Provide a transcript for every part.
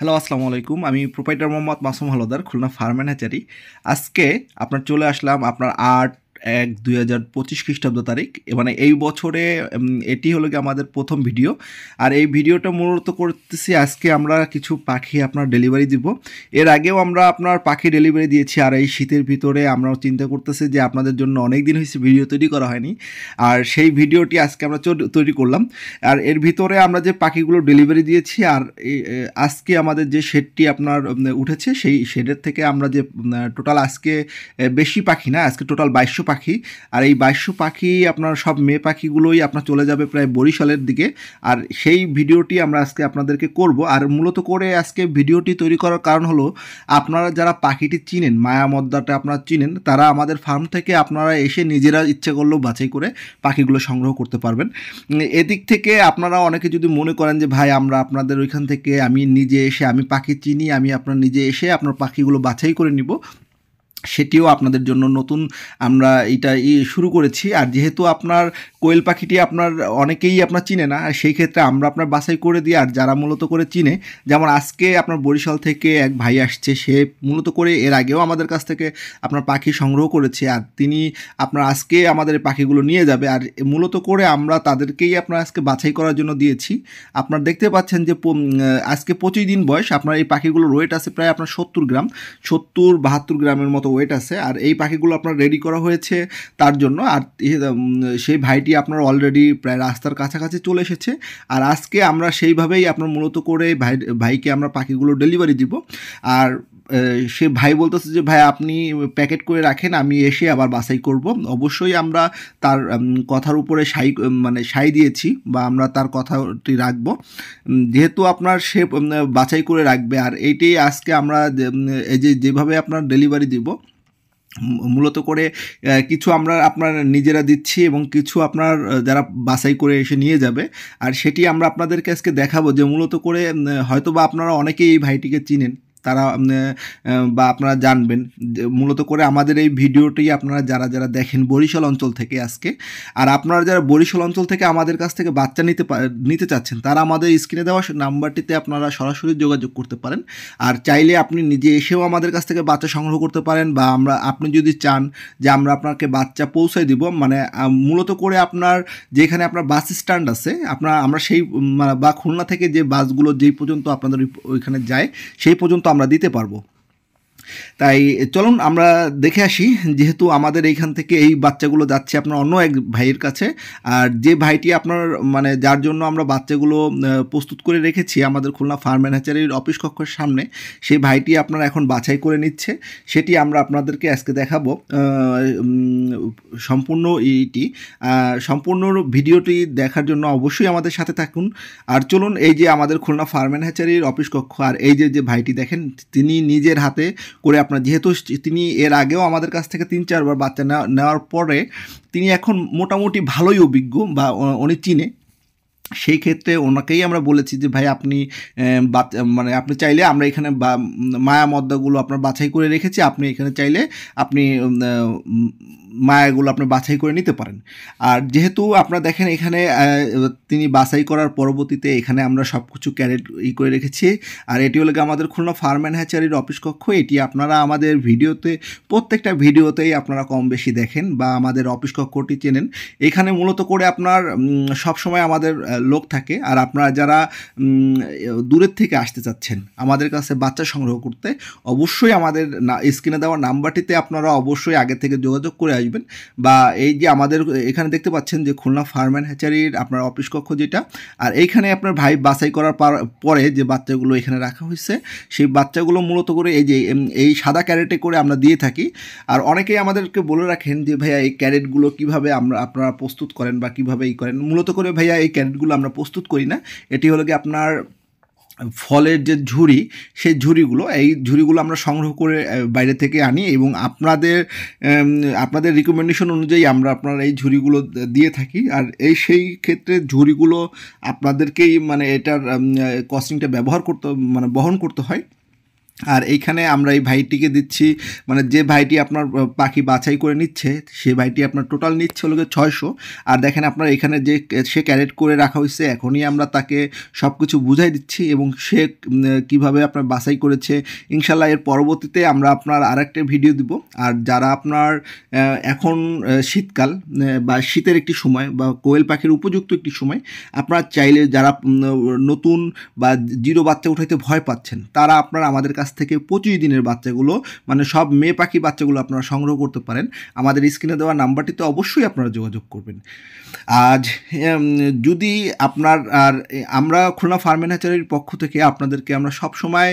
Hello, আসসালামু আলাইকুম। আমি proprietor Mohammad Masum Howlader, Khulna farm and hatchery. আজকে আপনার চলে আসলাম আপনার ৮/১/২০২৫ খ্রিস্টাব্দ তারিখ। মানে এই বছরে এটি হলো গিয়ে আমাদের প্রথম ভিডিও। আর এই ভিডিওটা মূলত করতেছি আজকে আমরা কিছু পাখি আপনার ডেলিভারি দিব। এর আগেও আমরা আপনার পাখি ডেলিভারি দিয়েছি। আর এই শীতের ভিতরে আমরাও চিন্তা করতেছি যে আপনাদের জন্য অনেক দিন হয়েছে ভিডিও তৈরি করা হয়নি। আর সেই ভিডিওটি আজকে আমরা তৈরি করলাম। আর এর ভিতরে আমরা যে পাখিগুলো ডেলিভারি দিয়েছি আর আজকে আমাদের যে শেডটি আপনার উঠেছে সেই শেডের থেকে আমরা যে টোটাল আজকে বেশি পাখি না, আজকে টোটাল ২২০০ পাখি। আর এই ২২০০ পাখি আপনার সব মেয়ে পাখিগুলোই আপনার চলে যাবে প্রায় বরিশালের দিকে। আর সেই ভিডিওটি আমরা আজকে আপনাদেরকে করব। আর মূলত করে আজকে ভিডিওটি তৈরি করার কারণ হলো, আপনারা যারা পাখিটি চিনেন, মায়া মদ্দাটা আপনারা চিনেন, তারা আমাদের ফার্ম থেকে আপনারা এসে নিজেরা ইচ্ছে করলেও বাছাই করে পাখিগুলো সংগ্রহ করতে পারবেন। এদিক থেকে আপনারা অনেকে যদি মনে করেন যে ভাই আমরা আপনাদের ওইখান থেকে আমি নিজে এসে আমি পাখি চিনি, আমি আপনার নিজে এসে আপনার পাখিগুলো বাছাই করে নিব, সেটিও আপনাদের জন্য নতুন আমরা এটা শুরু করেছি। আর যেহেতু আপনার কোয়েল পাখিটি আপনার অনেকেই আপনার চিনে না, সেই ক্ষেত্রে আমরা আপনার বাছাই করে দিই। আর যারা মূলত করে চিনে, যেমন আজকে আপনার বরিশাল থেকে এক ভাই আসছে, সে মূলত করে এর আগেও আমাদের কাছ থেকে আপনার পাখি সংগ্রহ করেছে। আর তিনি আপনার আজকে আমাদের পাখিগুলো নিয়ে যাবে। আর মূলত করে আমরা তাদেরকেই আপনার আজকে বাছাই করার জন্য দিয়েছি। আপনার দেখতে পাচ্ছেন যে আজকে 25 দিন বয়স। আপনার এই পাখিগুলোর ওয়েট আছে প্রায় আপনার 70 গ্রাম, 70-72 গ্রামের মতো ওয়েট আছে। আর এই পাখিগুলো আপনার রেডি করা হয়েছে তার জন্য। আর সেই ভাইটি আপনার অলরেডি প্রায় রাস্তার কাছাকাছি চলে এসেছে। আর আজকে আমরা সেইভাবেই আপনার মূলত করে ভাইকে আমরা পাখিগুলো ডেলিভারি দিব। আর সে ভাই বলতেছে যে ভাই আপনি প্যাকেট করে রাখেন, আমি এসে আবার বাছাই করব। অবশ্যই আমরা তার কথার উপরে সাই দিয়েছি, বা আমরা তার কথাটি রাখবো, যেহেতু আপনার সে বাছাই করে রাখবে। আর এইটাই আজকে আমরা এই যেভাবে আপনার ডেলিভারি দিব, মূলত করে কিছু আমরা আপনার নিজেরা দিচ্ছি এবং কিছু আপনার যারা বাছাই করে এসে নিয়ে যাবে। আর সেটি আমরা আপনাদেরকে আজকে দেখাবো যে মূলত করে হয়তো বা আপনারা অনেকেই এই ভাইটিকে চিনেন, তারা বা আপনারা জানবেন মূলত করে আমাদের এই ভিডিওটি আপনারা যারা যারা দেখেন বরিশাল অঞ্চল থেকে আজকে। আর আপনারা যারা বরিশাল অঞ্চল থেকে আমাদের কাছ থেকে বাচ্চা নিতে চাচ্ছেন, তারা আমাদের স্ক্রিনে দেওয়া নাম্বারটিতে আপনারা সরাসরি যোগাযোগ করতে পারেন। আর চাইলে আপনি নিজে এসেও আমাদের কাছ থেকে বাচ্চা সংগ্রহ করতে পারেন, বা আপনি যদি চান যে আমরা আপনাকে বাচ্চা পৌঁছায় দিব, মানে মূলত করে আপনার যেখানে আপনার বাস স্ট্যান্ড আছে, আমরা সেই বা খুলনা থেকে যে বাসগুলো যেই পর্যন্ত আপনাদের ওইখানে যায় সেই পর্যন্ত আমরা দিতে পারবো। তাই চলুন আমরা দেখে আসি। যেহেতু আমাদের এইখান থেকে এই বাচ্চাগুলো যাচ্ছে আপনার অন্য এক ভাইয়ের কাছে। আর যে ভাইটি আপনার মানে যার জন্য আমরা বাচ্চাগুলো প্রস্তুত করে রেখেছি আমাদের খুলনা ফার্ম অ্যান্ড হ্যাচারির অফিস কক্ষের সামনে, সেই ভাইটি আপনার এখন বাছাই করে নিচ্ছে, সেটি আমরা আপনাদেরকে আজকে দেখাবো। সম্পূর্ণ ভিডিওটি দেখার জন্য অবশ্যই আমাদের সাথে থাকুন। আর চলুন, এই যে আমাদের খুলনা ফার্ম অ্যান্ড হ্যাচারির অফিস কক্ষ, আর এই যে ভাইটি দেখেন, তিনি নিজের হাতে করে আপনার, যেহেতু তিনি এর আগেও আমাদের কাছ থেকে 3-4 বার বাচ্চা নেওয়ার পরে তিনি এখন মোটামুটি ভালোই অভিজ্ঞ, বা উনি চিনে। সেই ক্ষেত্রে ওনাকেই আমরা বলেছি যে ভাই আপনি মানে আপনি চাইলে আমরা এখানে মায়া মদ্দাগুলো আপনার বাছাই করে রেখেছি, আপনি এখানে চাইলে আপনি মায়াগুলো আপনি বাছাই করে নিতে পারেন। আর যেহেতু আপনারা দেখেন এখানে তিনি বাছাই করার পরবর্তীতে এখানে আমরা সব কিছু ক্যারেট করে রেখেছি। আর এটি হলো আমাদের খুলনা ফার্ম অ্যান্ড হ্যাচারির অফিস কক্ষ। এটি আপনারা আমাদের ভিডিওতে, প্রত্যেকটা ভিডিওতেই আপনারা কম বেশি দেখেন বা আমাদের অফিস কক্ষটি চেনেন। এখানে মূলত করে আপনার সবসময় আমাদের লোক থাকে। আর আপনারা যারা দূরের থেকে আসতে চাচ্ছেন আমাদের কাছে বাচ্চা সংগ্রহ করতে, অবশ্যই আমাদের স্ক্রিনে দেওয়া নাম্বারটিতে আপনারা অবশ্যই আগে থেকে যোগাযোগ করে আসবেন। বা এই যে আমাদের এখানে দেখতে পাচ্ছেন যে খুলনা ফার্ম অ্যান্ড হ্যাচারির আপনার অফিস কক্ষ যেটা, আর এইখানে আপনার ভাই বাছাই করার পরে যে বাচ্চাগুলো এখানে রাখা হয়েছে, সেই বাচ্চাগুলো মূলত করে এই সাদা ক্যারেটে করে আমরা দিয়ে থাকি। আর অনেকেই আমাদেরকে বলে রাখেন যে ভাইয়া এই ক্যারেটগুলো কীভাবে আপনারা প্রস্তুত করেন বা কীভাবে করেন। মূলত করে ভাইয়া এই ক্যারেটগুলো আমরা প্রস্তুত করি না। এটি হলো কি আপনার ফলের যে ঝুড়ি, সেই ঝুড়িগুলো আমরা সংগ্রহ করে বাইরে থেকে আনি, এবং আপনাদের রিকমেন্ডেশন অনুযায়ী আমরা আপনার এই ঝুড়িগুলো দিয়ে থাকি। আর সেই ক্ষেত্রে ঝুড়িগুলো আপনাদেরকেই মানে এটার কস্টিংটা বহন করতে হয়। আর এইখানে আমরা এই ভাইটিকে দিচ্ছি, মানে যে ভাইটি আপনার পাখি বাছাই করে নিচ্ছে সেই ভাইটি আপনার টোটাল নিচ্ছে হলো 600। আর দেখেন আপনার এখানে যে সে ক্যারেট করে রাখা হয়েছে, এখনই আমরা তাকে সব কিছু বুঝাই দিচ্ছি এবং সে কিভাবে আপনার বাছাই করেছে। ইনশাল্লাহ এর পরবর্তীতে আমরা আপনার আরেকটা ভিডিও দিব। আর যারা আপনার এখন শীতকাল বা শীতের একটি সময় বা কোয়েল পাখির উপযুক্ত একটি সময়, আপনারা চাইলে যারা নতুন বা জিরো বাচ্চা উঠাইতে ভয় পাচ্ছেন, তারা আপনারা আমাদের কাছ থেকে 25 দিনের বাচ্চাগুলো, মানে সব মেয়ে পাখি বাচ্চাগুলো আপনারা সংগ্রহ করতে পারেন। আমাদের স্ক্রিনে দেওয়া নাম্বারটিতে অবশ্যই আপনারা যোগাযোগ করবেন। আজ যদি আপনার আর আমরা খুলনা ফার্ম অ্যান্ড হ্যাচারির পক্ষ থেকে আপনাদেরকে আমরা সবসময়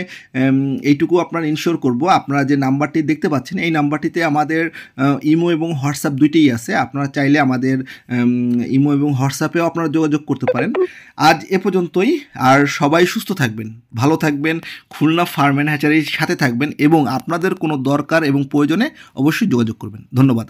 এইটুকু আপনার ইনশিওর করব, আপনারা যে নাম্বারটি দেখতে পাচ্ছেন এই নাম্বারটিতে আমাদের ইমো এবং হোয়াটসঅ্যাপ দুইটাই আছে। আপনারা চাইলে আমাদের ইমো এবং হোয়াটসঅ্যাপেও আপনারা যোগাযোগ করতে পারেন। আজ এ পর্যন্তই। আর সবাই সুস্থ থাকবেন, ভালো থাকবেন, খুলনা ফার্ম অ্যান্ড হ্যাচারির সাথে থাকবেন এবং আপনাদের কোনো দরকার এবং প্রয়োজনে অবশ্যই যোগাযোগ করবেন। ধন্যবাদ।